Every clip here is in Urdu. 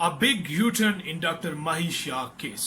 a big U-turn in Dr. Mahi Shah case.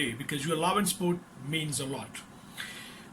day because your love and support means a lot.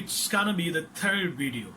it's gonna be the third video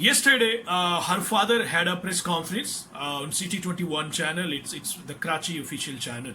Yesterday, her father had a press conference on CT21 channel. It's the Karachi official channel,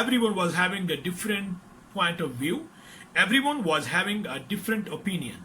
Everyone was having a different point of view. Everyone was having a different opinion.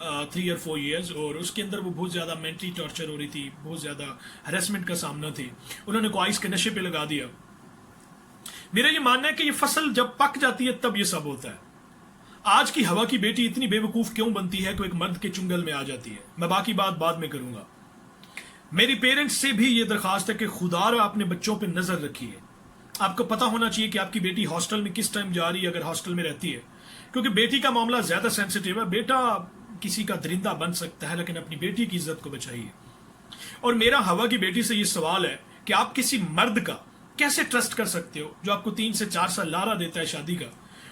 3 or 4 years, اور اس کے اندر وہ بہت زیادہ مینٹلی ٹارچر ہو رہی تھی, بہت زیادہ ہراسمنٹ کا سامنا تھی. انہوں نے کوائس کے نشے پہ لگا دیا. میرا یہ ماننا ہے کہ یہ فصل جب پک جاتی ہے تب یہ سب ہوتا ہے. آج کی ہوا کی بیٹی اتنی بے وقوف کیوں بنتی ہے کہ ایک مرد کے چنگل میں آ جاتی ہے؟ میں باقی بات بعد میں کروں گا. میری پیرنٹس سے بھی یہ درخواست ہے کہ خدا را اپنے بچوں پہ نظر رکھیے. آپ کو پتا ہونا چاہیے کہ آپ کی بیٹی ہاسٹل میں کس ٹائم جا رہی ہے اگر ہاسٹل میں رہتی ہے, کیونکہ بیٹی کا معاملہ زیادہ سینسیٹیو ہے. بیٹا کسی کا درندہ بن سکتا ہے لیکن اپنی بیٹی کی عزت کو بچائیے. اور میرا ہوا کی بیٹی سے یہ سوال ہے کہ آپ کسی مرد کا کیسے ٹرسٹ کر سکتے ہو جو آپ کو 3 سے 4 سال لارا دیتا ہے شادی کا,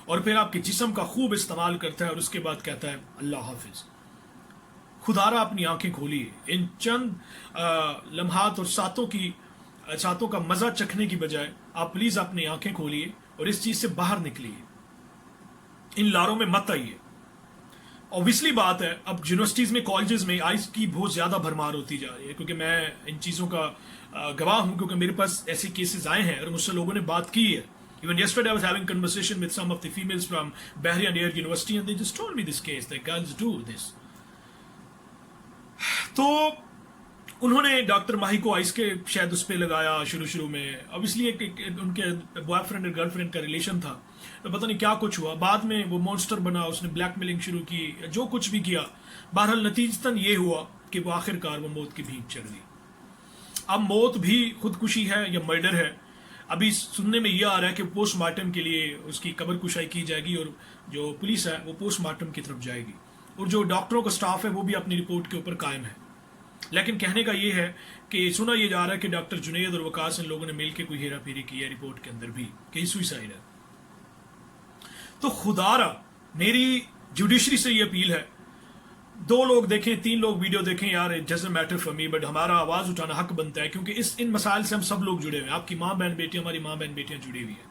اور پھر آپ کے جسم کا خوب استعمال کرتا ہے اور اس کے بعد کہتا ہے اللہ حافظ. خدا را اپنی آنکھیں کھولیے. ان چند لمحات اور ساتوں کا مزہ چکھنے کی بجائے آپ پلیز اپنی آنکھیں کھولیے اور اس چیز سے باہر نکلیے. ان لاروں میں مت آئیے. اوبیسلی بات ہے اب یونیورسٹیز میں, کالجز میں آئس کی بہت زیادہ بھرمار ہوتی جا رہی ہے, کیونکہ میں ان چیزوں کا گواہ ہوں, کیونکہ میرے پاس ایسے کیسز آئے ہیں اور مجھ سے لوگوں نے بات کی ہے. Even yesterday I was having conversation with some of the females from Bahri and Air University and they just told me this case, that girls do this. تو انہوں نے ڈاکٹر ماہی کو آئس کے شاید اس پہ لگایا شروع میں. obviously ان کے بوائے فرینڈ اور گرل فرینڈ کا ریلیشن تھا, تو پتہ نہیں کیا کچھ ہوا. بعد میں وہ مونسٹر بنا, اس نے بلیک میلنگ شروع کی, جو کچھ بھی کیا. بہرحال نتیجتاً یہ ہوا کہ وہ آخرکار وہ موت کی بھیک چڑھ گئی. اب موت بھی خودکشی ہے یا مرڈر ہے, ابھی سننے میں یہ آ رہا ہے کہ پوسٹ مارٹم کے لیے اس کی قبر کشائی کی جائے گی اور جو پولیس ہے وہ پوسٹ مارٹم کی طرف جائے گی, اور جو ڈاکٹروں کا سٹاف ہے وہ بھی اپنی رپورٹ کے اوپر قائم ہے. لیکن کہنے کا یہ ہے کہ سنا یہ جا رہا ہے کہ ڈاکٹر جنید اور وقاص ان لوگوں نے مل کے کوئی ہیرا پھیری کی ہے رپورٹ کے اندر بھی کہ یہ سوئسائڈ ہے. تو خدا را میری جوڈیشری سے یہ اپیل ہے, 2 لوگ دیکھیں 3 لوگ ویڈیو دیکھیں یار, it doesn't matter for me, but ہمارا آواز اٹھانا حق بنتا ہے کیونکہ ان مسائل سے ہم سب لوگ جڑے ہوئے ہیں. آپ کی ماں بہن بیٹیاں, ہماری ماں بہن بیٹیاں جڑی ہوئی ہیں.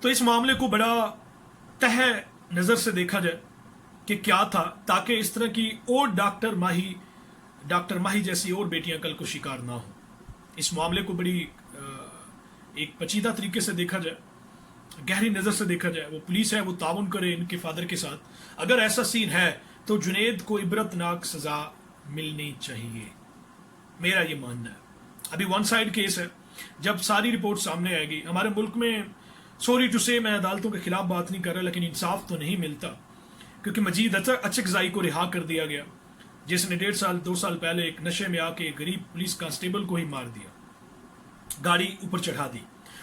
تو اس معاملے کو بڑا تہ نظر سے دیکھا جائے کہ کیا تھا, تاکہ اس طرح کی اور ڈاکٹر ماہی جیسی اور بیٹیاں کل کو شکار نہ ہوں. اس معاملے کو بڑی ایک پیچیدہ طریقے سے دیکھا جائے, گہری نظر سے دیکھا جائے. وہ پولیس ہے, وہ تعاون کرے ان کے فادر کے ساتھ. اگر ایسا سین ہے تو جنید کو عبرتناک سزا ملنی چاہیے, میرا یہ ماننا ہے. ابھی 1 سائڈ کیس ہے, جب ساری رپورٹ سامنے آئے گی. ہمارے ملک میں سوری ٹو سے میں عدالتوں کے خلاف بات نہیں کر رہا, لیکن انصاف تو نہیں ملتا, کیونکہ مجید اچکزائی کو رہا کر دیا گیا, جس نے 1.5 سال پہلے ایک نشے میں آ کے غریب پولیس کانسٹیبل کو ہی مار دیا, گاڑی اوپر چڑھا دی.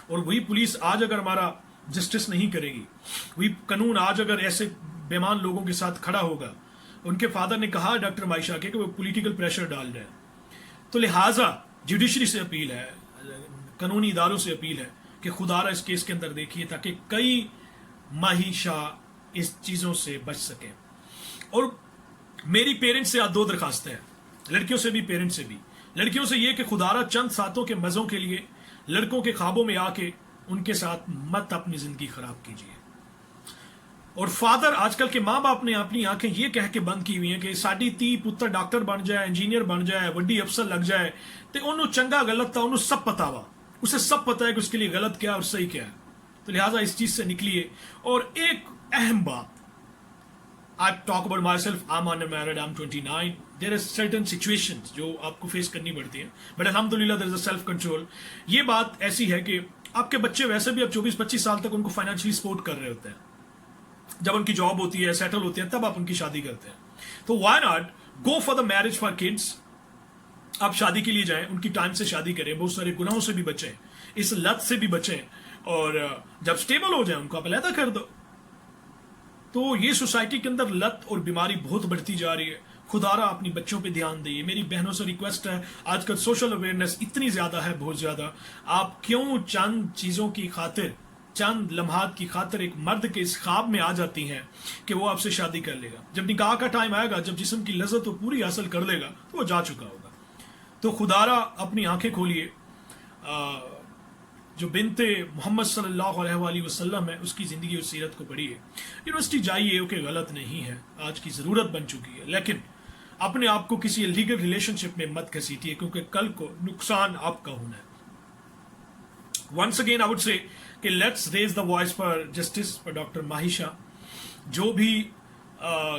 اور وہی پولیس آج اگر ہمارا جسٹس نہیں کرے گی, وہی قانون آج اگر ایسے بیمان لوگوں کے ساتھ کھڑا ہوگا. ان کے فادر نے کہا ڈاکٹر مائشہ کے کہ وہ پولیٹیکل پریشر ڈال رہے ہیں. تو لہٰذا جوڈیشری سے اپیل ہے, قانونی اداروں سے اپیل ہے کہ خدا را اس کیس کے اندر دیکھیے تاکہ کئی ماہی شاہ اس چیزوں سے بچ سکیں. اور میری پیرنٹس سے 2 درخواستیں ہیں, لڑکیوں سے بھی پیرنٹس سے بھی. لڑکیوں سے یہ کہ خدا را چند ساتوں کے مزوں کے لیے لڑکوں کے خوابوں میں آ کے ان کے ساتھ مت اپنی زندگی خراب کیجیے. اور فادر, آج کل کے ماں باپ نے اپنی آنکھیں یہ کہہ کے بند کی ہوئی ہیں کہ ساڈی تی پتر ڈاکٹر بن جائے, انجینئر بن جائے, وڈی افسر لگ جائے, تو انہوں چنگا غلط تھا انہوں سب پتا وا, اسے سب پتا ہے کہ اس کے لیے غلط کیا اور صحیح کیا ہے. تو لہٰذا اس چیز سے نکلیے. اور ایک اہم بات, I talk about myself, I'm unmarried, I'm 29. There are certain situations جو آپ کو فیس کرنی پڑتی ہیں, but الحمدللہ there is a self control. یہ بات ایسی ہے کہ آپ کے بچے ویسے بھی اب 24-25 سال تک ان کو فائنینشلی سپورٹ کر رہے ہوتے ہیں. جب ان کی جاب ہوتی ہے, سیٹل ہوتی ہے, تب آپ ان کی شادی کرتے ہیں. تو why not go for the marriage for kids. آپ شادی کے لیے جائیں, ان کی ٹائم سے شادی کریں, بہت سارے گناہوں سے بھی بچیں, اس لت سے بھی بچیں, اور جب سٹیبل ہو جائیں ان کو آپ علیحدہ کر دو. تو یہ سوسائٹی کے اندر لت اور بیماری بہت بڑھتی جا رہی ہے. خدا را اپنی بچوں پہ دھیان دئیے. میری بہنوں سے ریکویسٹ ہے, آج کل سوشل اویئرنیس اتنی زیادہ ہے, بہت زیادہ. آپ کیوں چند چیزوں کی خاطر, چند لمحات کی خاطر ایک مرد کے اس خواب میں آ جاتی ہیں کہ وہ آپ سے شادی کر لے گا. جب نکاح کا ٹائم آئے گا, جب جسم کی لذت وہ پوری حاصل کر لے گا, تو وہ جا چکا ہوگا. تو خدا را اپنی آنکھیں کھولیے. جو بنت محمد صلی اللہ علیہ وآلہ وسلم ہے, اس کی زندگی اور سیرت کو پڑھیے. یونیورسٹی جائیے, اوکے غلط نہیں ہے, آج کی ضرورت بن چکی ہے, لیکن اپنے آپ کو کسی لیگل ریلیشن شپ میں مت گھسیٹیے, کیونکہ کل کو نقصان آپ کا ہونا ہے. Once again I would say کہ let's raise the voice for justice for doctor Mahi Shah. جو بھی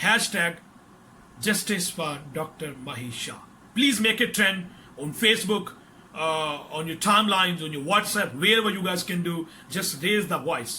hashtag justice for Dr. Mahi Shah. Please make it trend on Facebook, on your timelines, on your WhatsApp, wherever you guys can do. Just raise the voice.